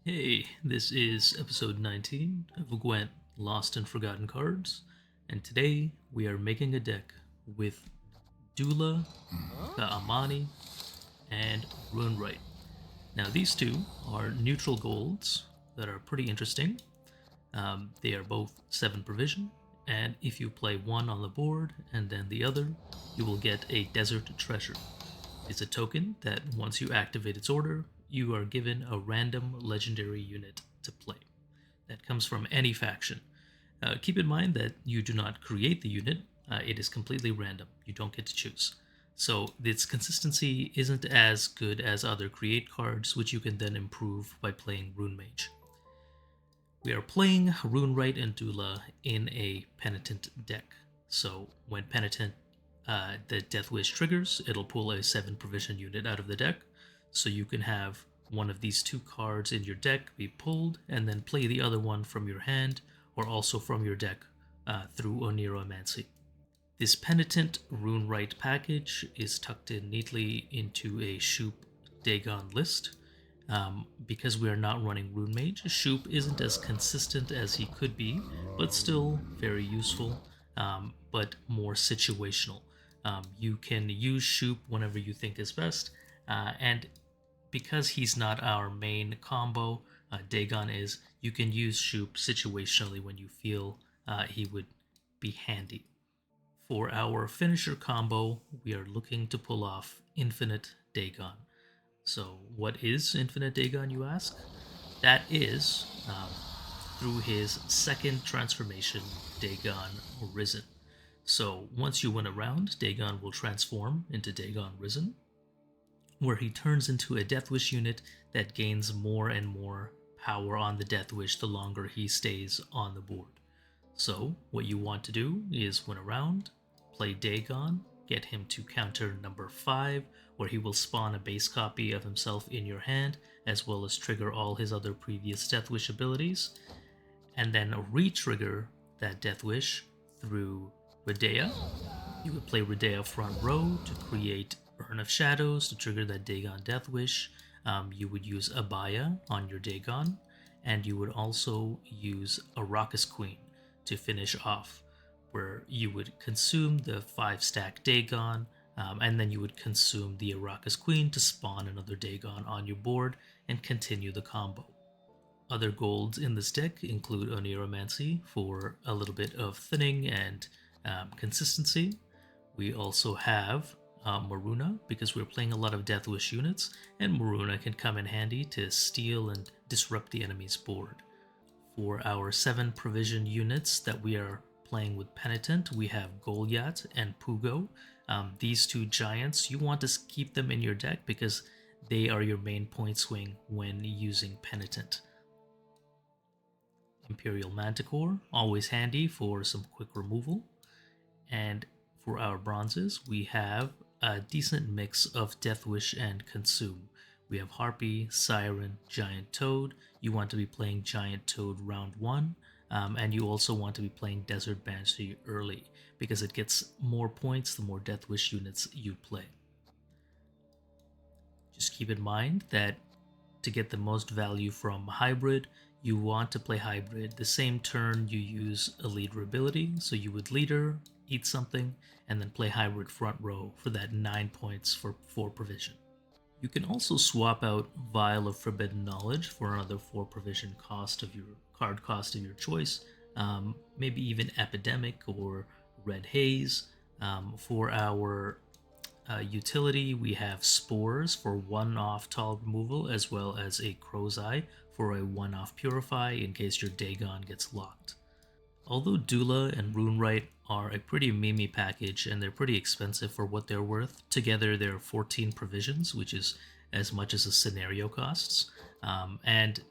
Hey, this is episode 19 of GWENT Lost and Forgotten Cards, and today we are making a deck with Dulla, kh'Amanni, and Runewright. Now, these two are neutral golds that are pretty interesting. They are both 7 provision, and if you play one on the board and then the other, you will get a Desert Treasure. It's a token that once you activate its order, you are given a random legendary unit to play. That comes from any faction. Keep in mind that you do not create the unit, it is completely random. You don't get to choose. So its consistency isn't as good as other create cards, which you can then improve by playing Rune Mage. We are playing Runewright and Dulla in a Penitent deck. So when Penitent the deathwish triggers, it'll pull a 7 provision unit out of the deck. So you can have one of these 2 cards in your deck be pulled and then play the other one from your hand or also from your deck through Oneiromancy. This Penitent Runewright package is tucked in neatly into a Shupe Dagon list. Because we are not running Rune Mage, Shupe isn't as consistent as he could be, but still very useful, but more situational. You can use Shupe whenever you think is best, and because he's not our main combo, Dagon is, you can use Shupe situationally when you feel he would be handy. For our finisher combo, we are looking to pull off Infinite Dagon. So, what is Infinite Dagon, you ask? That is through his second transformation, Dagon Risen. So, once you win a round, Dagon will transform into Dagon Risen, where he turns into a Deathwish unit that gains more and more power on the Deathwish the longer he stays on the board. So, what you want to do is win a round, play Dagon, get him to counter number 5, where he will spawn a base copy of himself in your hand, as well as trigger all his other previous Deathwish abilities, and then re-trigger that Deathwish through Redea. You would play Redea front row to create Urn of Shadows to trigger that Dagon Deathwish. You would use Abaya on your Dagon, and you would also use a Raucous Queen to finish off, where you would consume the 5-stack Dagon, and then you would consume the Raucous Queen to spawn another Dagon on your board and continue the combo. Other golds in this deck include Oneiromancy for a little bit of thinning and consistency. We also have Maruna because we're playing a lot of Deathwish units, and Maruna can come in handy to steal and disrupt the enemy's board. For our 7 provision units that we are playing with Penitent, we have Goliath and Pugo. These 2 giants, you want to keep them in your deck because they are your main point swing when using Penitent. Imperial Manticore, always handy for some quick removal. And for our bronzes, we have a decent mix of Deathwish and Consume. We have Harpy, Siren, Giant Toad. You want to be playing Giant Toad round 1, and you also want to be playing Desert Banshee early because it gets more points the more Deathwish units you play. Just keep in mind that to get the most value from Hybrid, you want to play Hybrid the same turn you use a leader ability, so you would leader, eat something, and then play Hybrid front row for that 9 points for 4 provision. You can also swap out Vial of Forbidden Knowledge for another 4 provision cost of your card cost of your choice, maybe even Epidemic or Red Haze. For our utility, we have Spores for 1 off tall removal, as well as a Crow's Eye for a 1 off Purify in case your Dagon gets locked. Although Dulla and Runewright are a pretty memey package and they're pretty expensive for what they're worth, together they're 14 provisions, which is as much as a scenario costs. And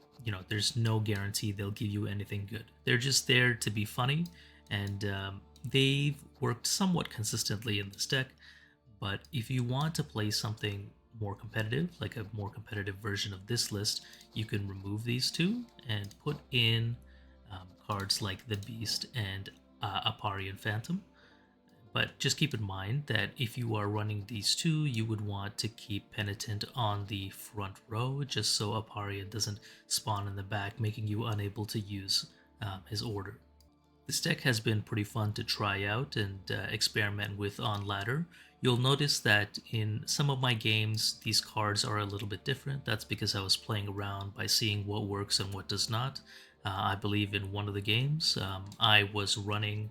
there's no guarantee they'll give you anything good. They're just there to be funny, and they've worked somewhat consistently in this deck. But if you want to play something more competitive, like a more competitive version of this list, you can remove these 2 and put in cards like the Beast and Aparian Phantom. But just keep in mind that if you are running these two, you would want to keep Penitent on the front row, just so Aparia doesn't spawn in the back, making you unable to use his order. This deck has been pretty fun to try out and experiment with on ladder. You'll notice that in some of my games, these cards are a little bit different. That's because I was playing around by seeing what works and what does not. I believe in one of the games, I was running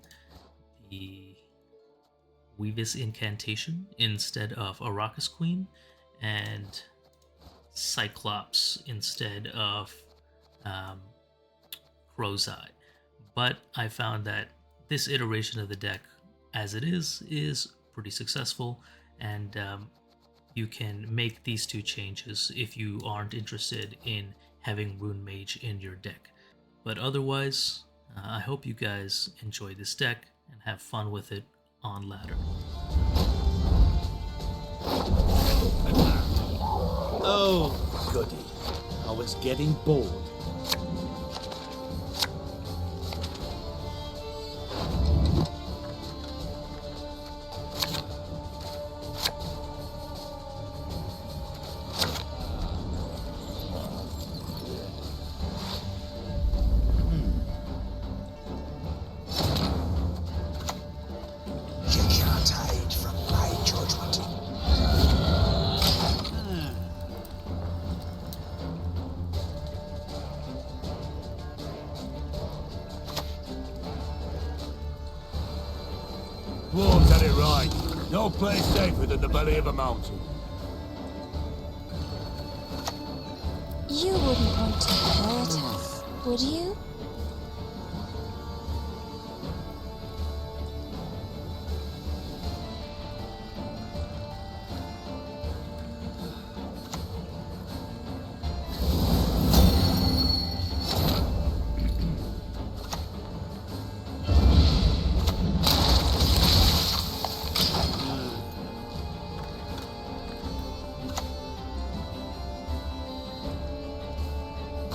the Weavis Incantation instead of Arrakis Queen, and Cyclops instead of Crow's Eye. But I found that this iteration of the deck, as it is pretty successful, and you can make these two changes if you aren't interested in having Rune Mage in your deck. But otherwise, I hope you guys enjoy this deck and have fun with it on ladder. Oh, goody. I was getting bored. Dwarves had it right. No place safer than the belly of a mountain. You wouldn't want to hurt us, would you?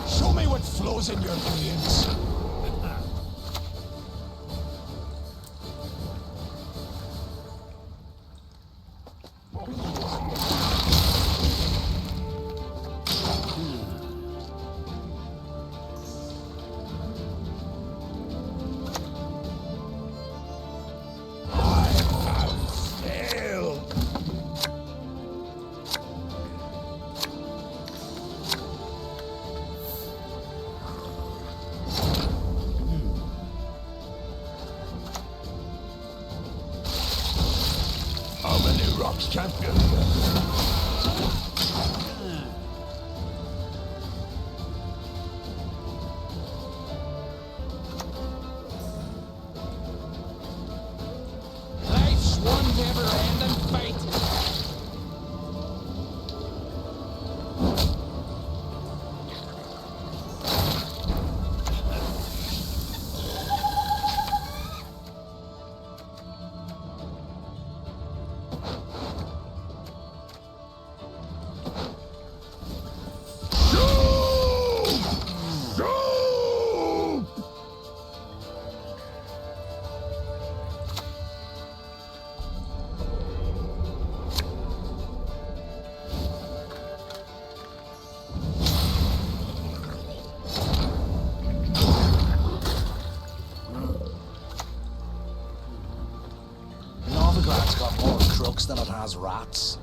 Show me what flows in your veins. I'm a new Rocks champion. Life's one never-ending fight. Novigrad's got more crooks than it has rats.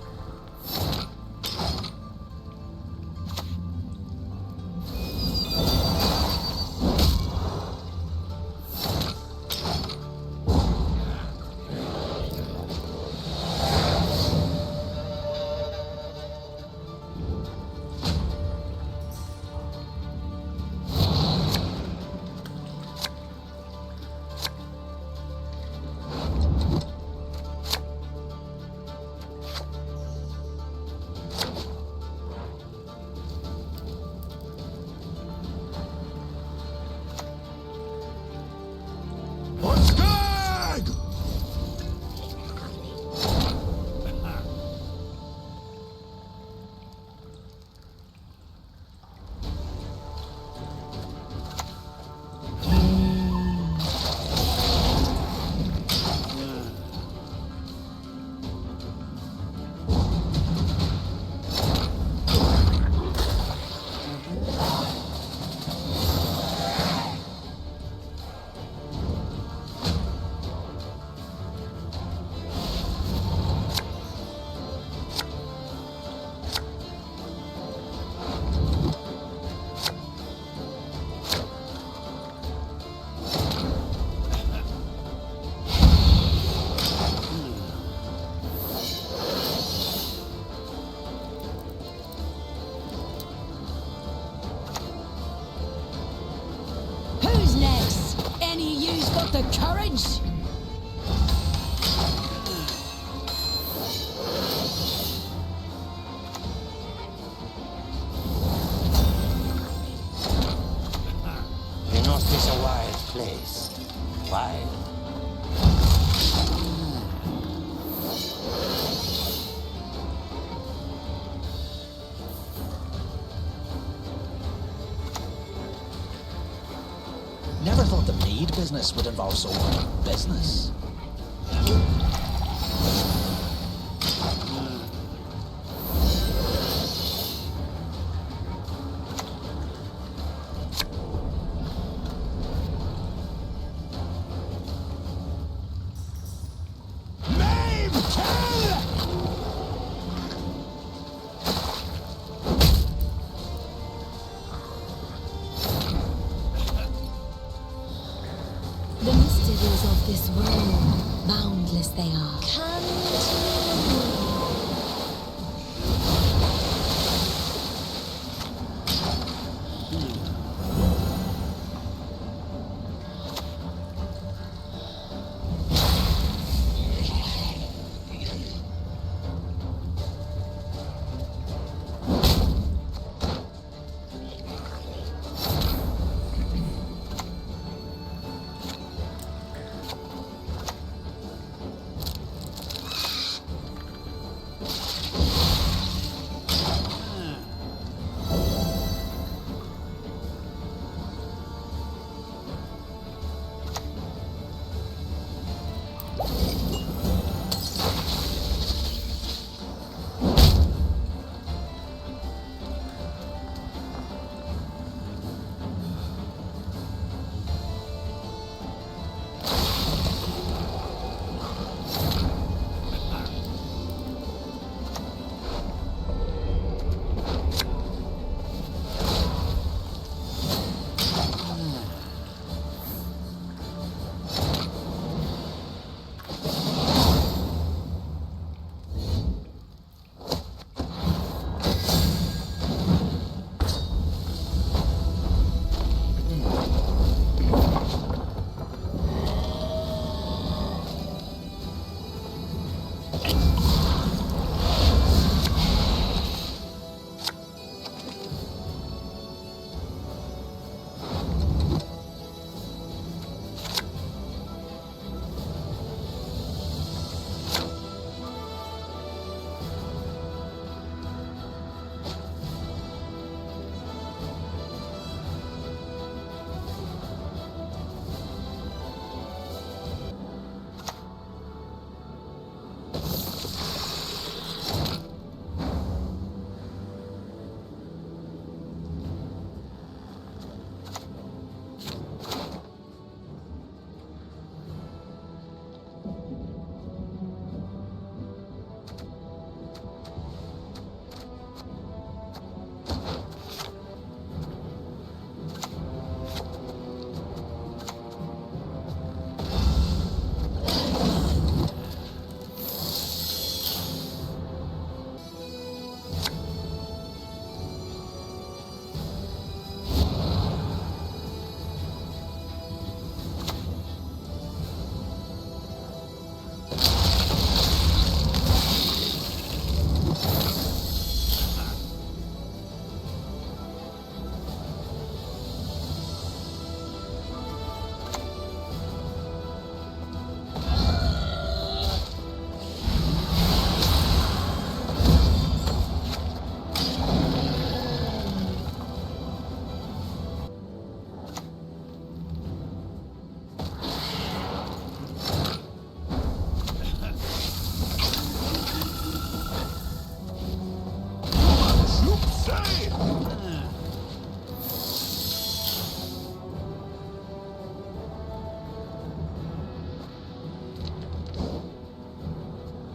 the courage? You know, this a wild place. Wild. Never thought the mead business would involve so much business. The mysteries of this world, boundless they are. Come to me.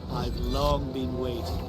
I've long been waiting for you.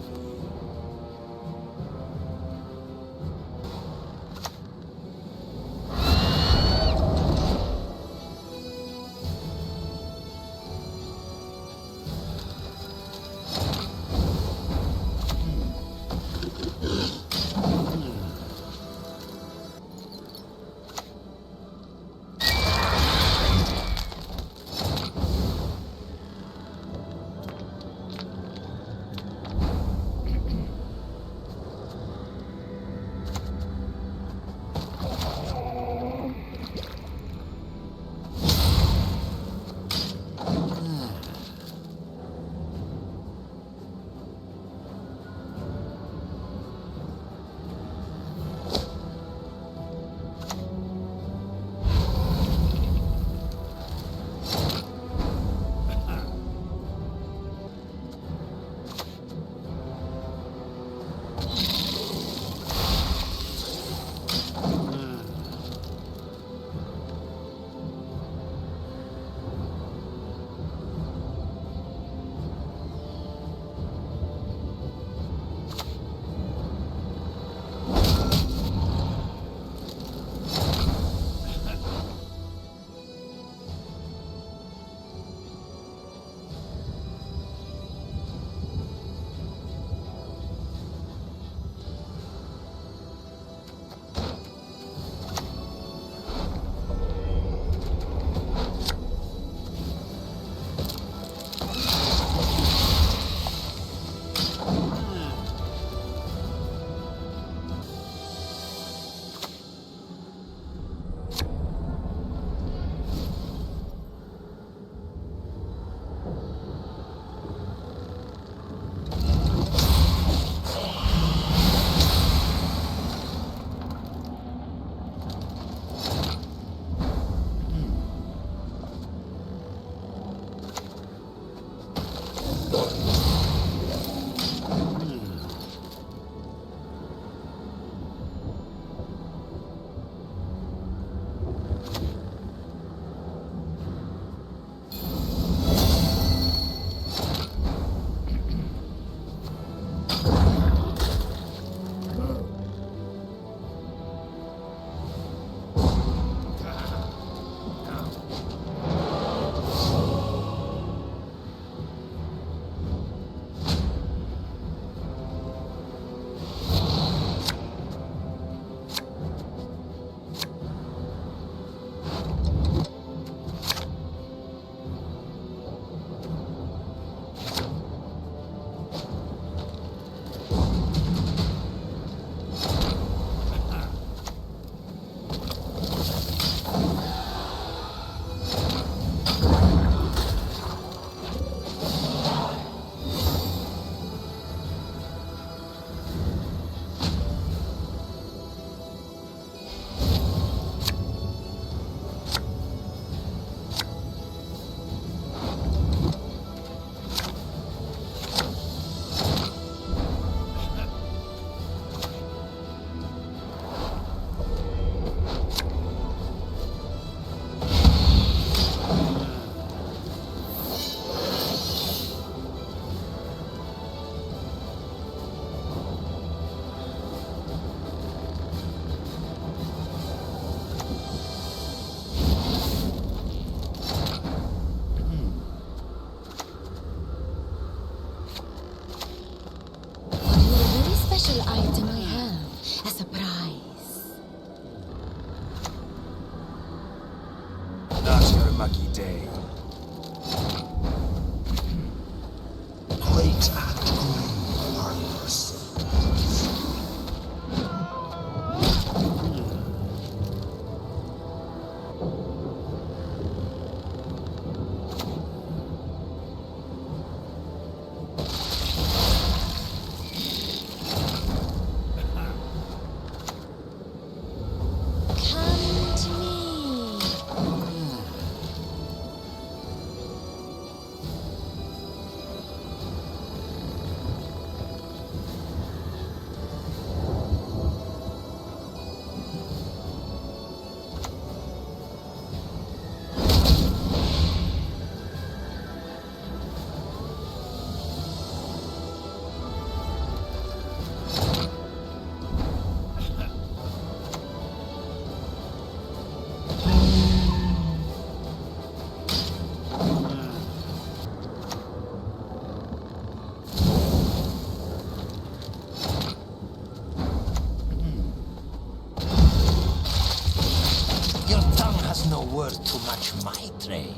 worth too much my trade.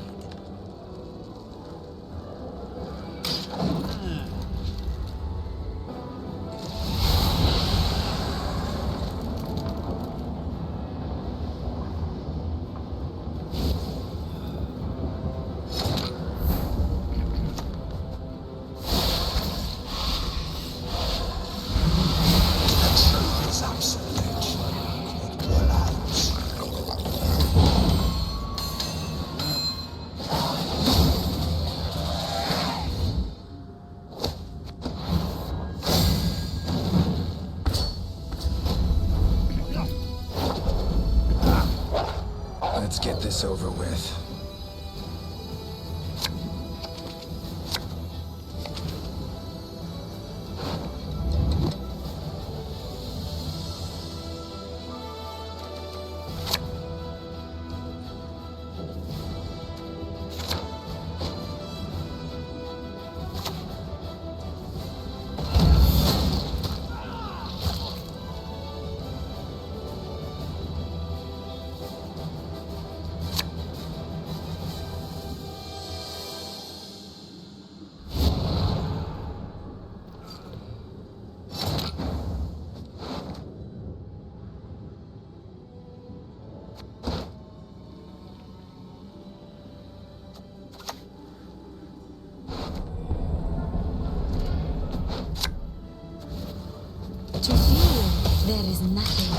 get this over with. To feel there is nothing.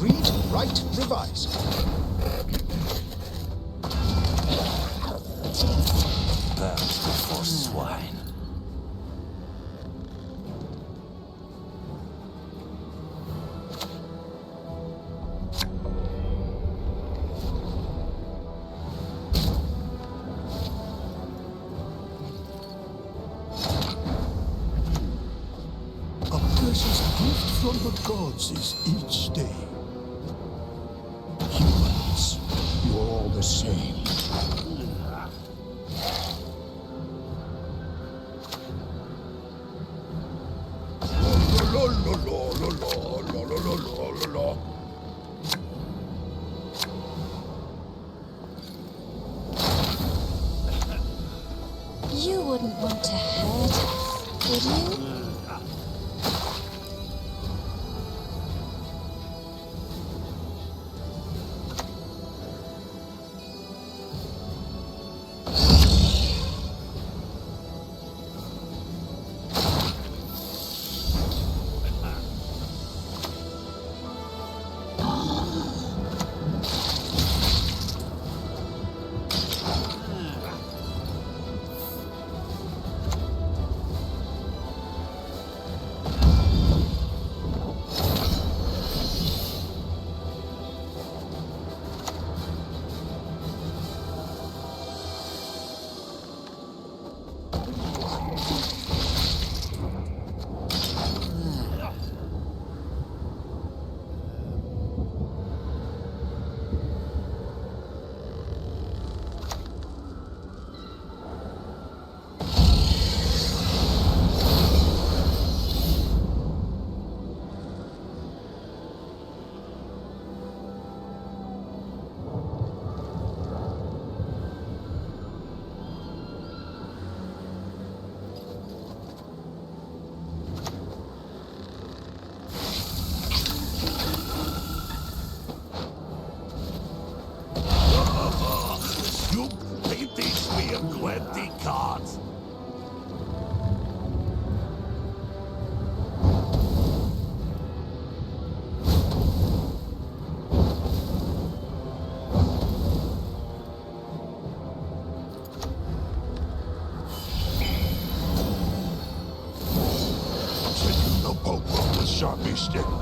Read, write, revise. Birds before swine. A precious gift from the gods is each day. Humans, you're all the same. You wouldn't want to hurt us, would you? finished it.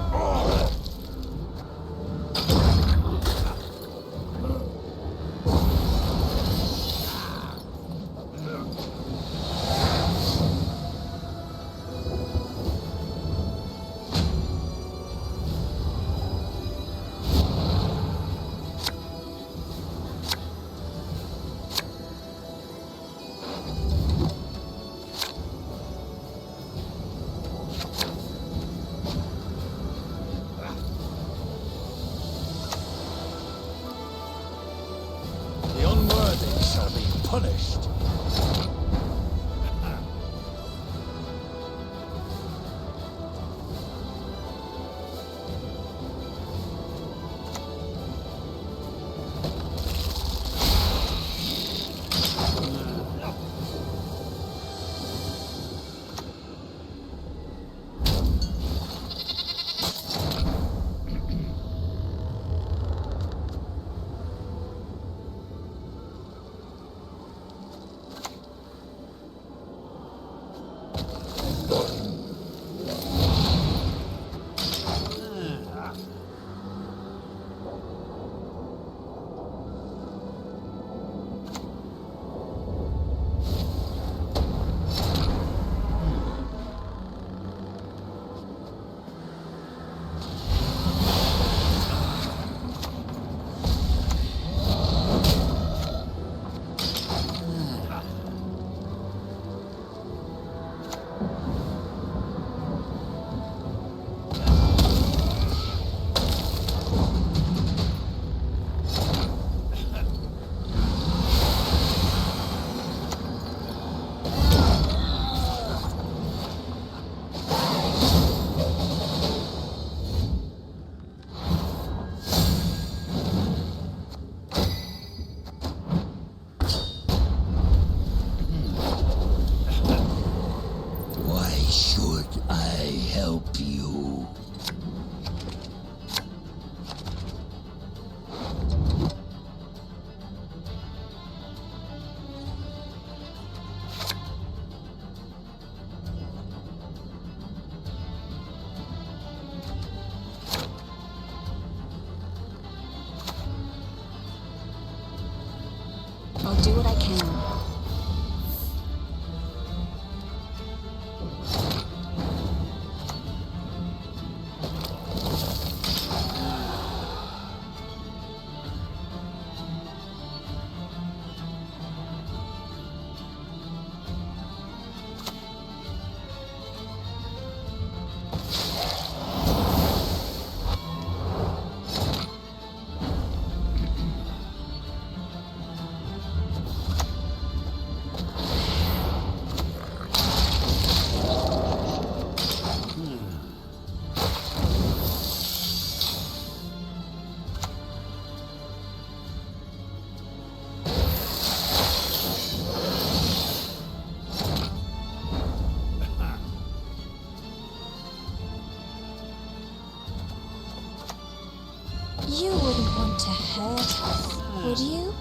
The unworthy shall be punished. I'll do what I can. You wouldn't want to hurt us, would you?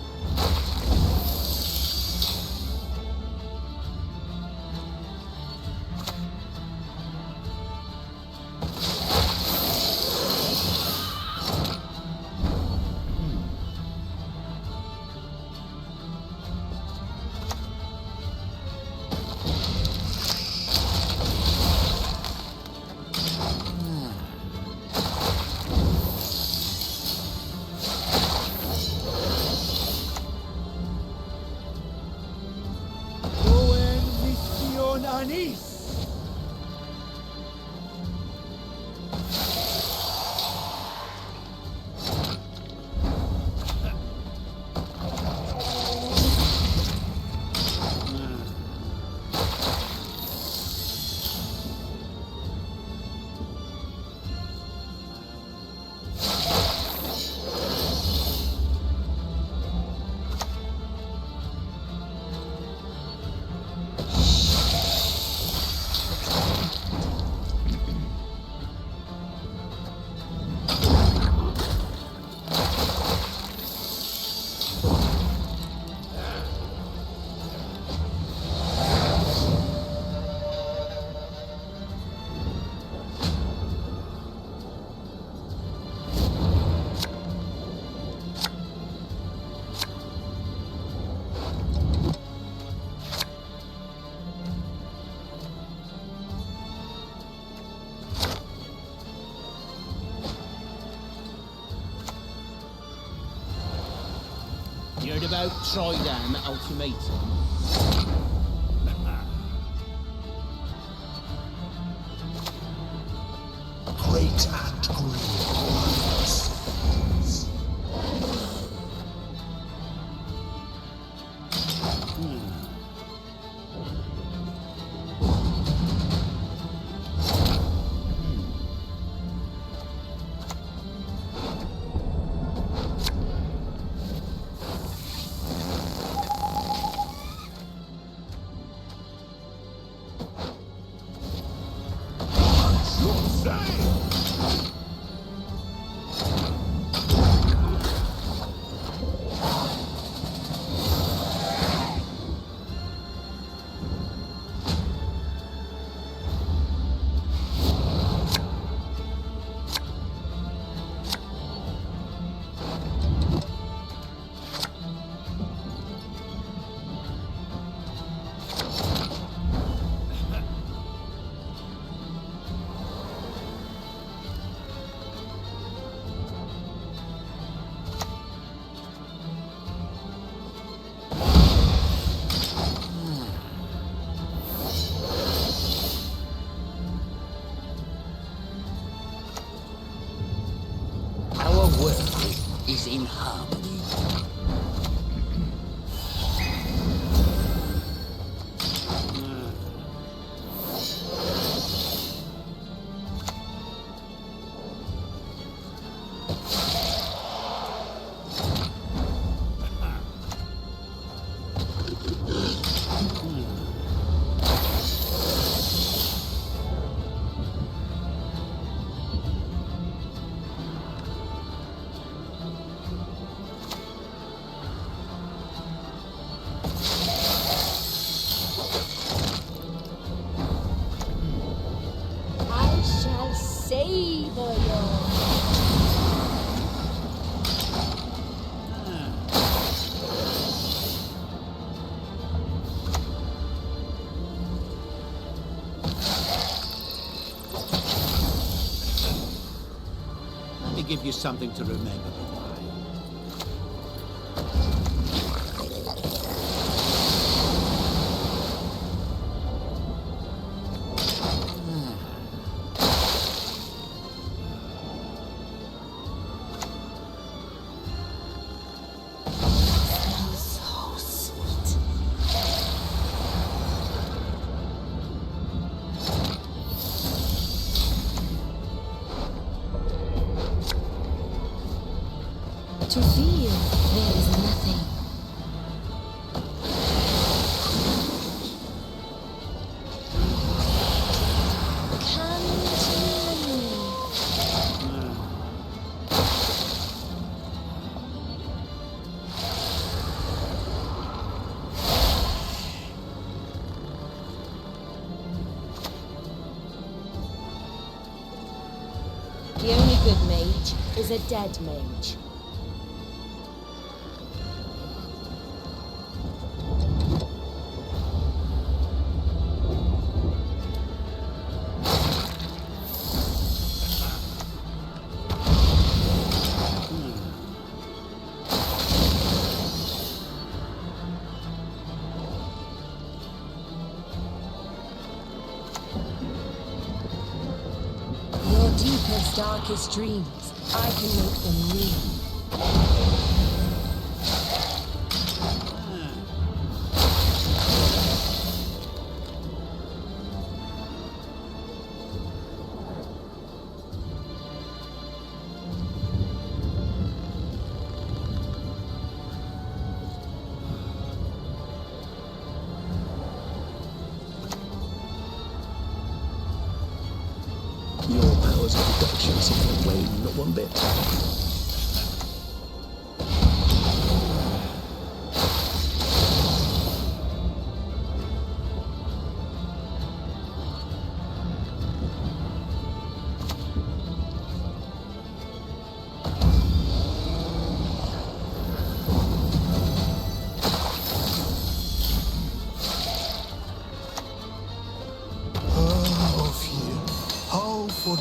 about Tridam Ultimatum? Great and green. Is in harmony. Give you something to remember. To feel there is nothing. The only good mage is a dead mage. Darkest dreams, I can make them real. Your powers of deduction seem to wane not one bit. For